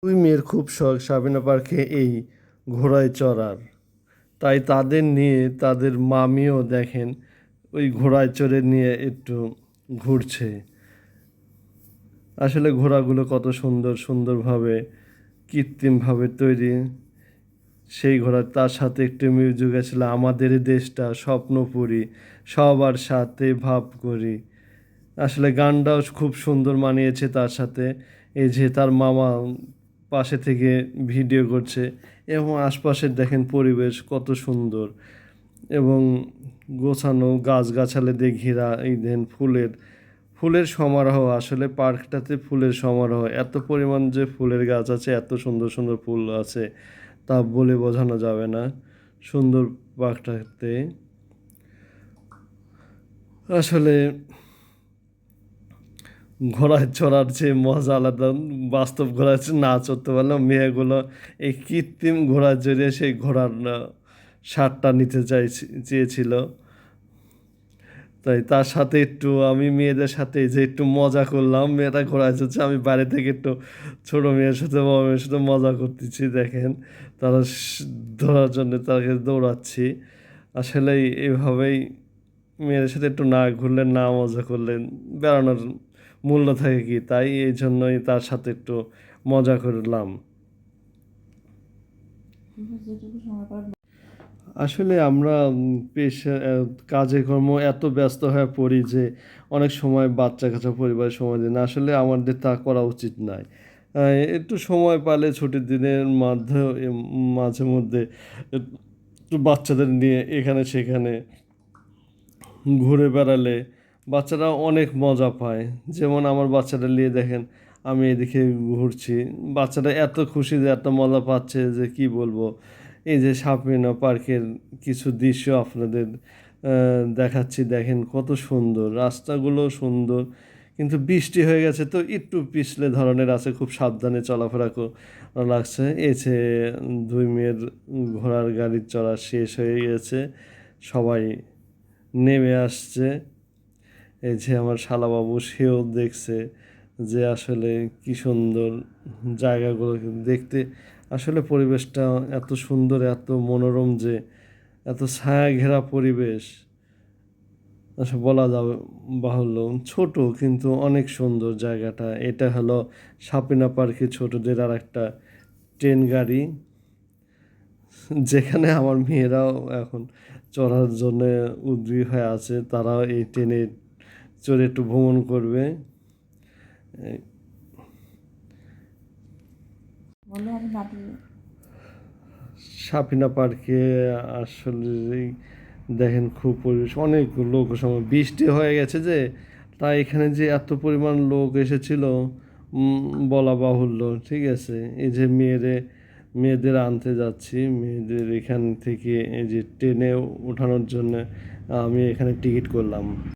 দুই মেয়ের খুব শখ সাবিনা পার্কে এই ঘোড়ায় চড়ার। তাই তাদের নিয়ে তাদের মামিও দেখেন ওই ঘোড়ায় চড়ে নিয়ে একটু ঘুরছে। আসলে ঘোড়াগুলো কত সুন্দর সুন্দরভাবে কৃত্রিমভাবে তৈরি। সেই ঘোড়া তার সাথে একটু মিউজিক ছিল, আমাদের দেশটা স্বপ্নপুরী, সবার সাথে ভাব করি। আসলে গানটাও খুব সুন্দর মানিয়েছে তার সাথে। এই যে তার মামা পাশে থেকে ভিডিও করছে এবং আশপাশের দেখেন পরিবেশ কত সুন্দর এবং গোছানো, গাছগাছালি দিয়ে ঘেরা। এই দেন ফুলের ফুলের সমারোহ, আসলে পার্কটাতে ফুলের সমারোহ, এত পরিমাণ যে ফুলের গাছ আছে, এত সুন্দর সুন্দর ফুল আছে তা বলে বোঝানো যাবে না। সুন্দর পার্কটাতে আসলে ঘোড়ায় চড়ার যে মজা আলাদা। বাস্তব ঘোড়ায় না চড়তে পারলেও মেয়েগুলো এই কৃত্রিম ঘোড়ায় চড়িয়ে সেই ঘোড়ার স্বাদটা নিতে চেয়েছিল। তাই তার সাথে একটু আমি মেয়েদের সাথে যে একটু মজা করলাম, মেয়েটা ঘোড়ায় চড়ছে, আমি বাইরে থেকে একটু ছোটো মেয়ের সাথে বড় মেয়ের সাথে মজা করতেছি। দেখেন তারা ধরার জন্য তাকে দৌড়াচ্ছি। আসলে এভাবেই মেয়েদের সাথে একটু না ঘুরলে, না মজা করলেন বেড়ানোর মূল্য থাকে কি? তাই এই জন্যই তার সাথে একটু মজা করলাম। আসলে আমরা পেশা কাজে কর্ম এত ব্যস্ত হয়ে পড়ি যে অনেক সময় বাচ্চা কাচ্চা পরিবারের সময় দিই না। আসলে আমাদের তা করা উচিত নয়। একটু সময় পালে ছুটির দিনের মাঝে মধ্যে একটু বাচ্চাদের নিয়ে এখানে সেখানে ঘুরে বেড়ালে বাচ্চারা অনেক মজা পায়। যেমন আমার বাচ্চাটা নিয়ে দেখেন আমি এদিকে ঘুরছি, বাচ্চারা এত খুশি যে এত মজা পাচ্ছে যে কি বলবো। এই যে সাপিনা পার্কের কিছু দৃশ্য আপনাদের দেখাচ্ছি, দেখেন কত সুন্দর, রাস্তাগুলো সুন্দর, কিন্তু বৃষ্টি হয়ে গেছে তো একটু পিছলে ধরনের আছে, খুব সাবধানে চলাফেরা লাগছে। এসে দুই মেয়ের ঘোড়ার গাড়ির চড়া শেষ হয়ে গেছে, সবাই নেমে আসছে। এই যে আমার শালাবাবু, সেও দেখছে যে আসলে কি সুন্দর জায়গাগুলো দেখতে। আসলে পরিবেশটা এত সুন্দর, এত মনোরম যে এত ছায়া ঘেরা পরিবেশ, আসলে বলা যাবে বাহুল্য। ছোট কিন্তু অনেক সুন্দর জায়গাটা। এটা হলো সাপিনা পার্কে ছোটদের আর একটা ট্রেন গাড়ি, যেখানে আমার মেয়েরাও এখন চড়ার জন্য উদ্গ্রীব হয়ে আছে। তারাও এই ট্রেনে চড়ে একটু ভ্রমণ করবে। সাফিনা পার্কে আসলে দেখেন খুব পরিবেশ, অনেক লোক সময় বৃষ্টি হয়ে গেছে যে, তাই এখানে যে এত পরিমাণ লোক এসেছিল বলা বাহুল্য। ঠিক আছে, এই যে মেয়েদের আনতে যাচ্ছি, মেয়েদের এখান থেকে এই যে ট্রেনে ওঠানোর জন্য আমি এখানে টিকিট করলাম।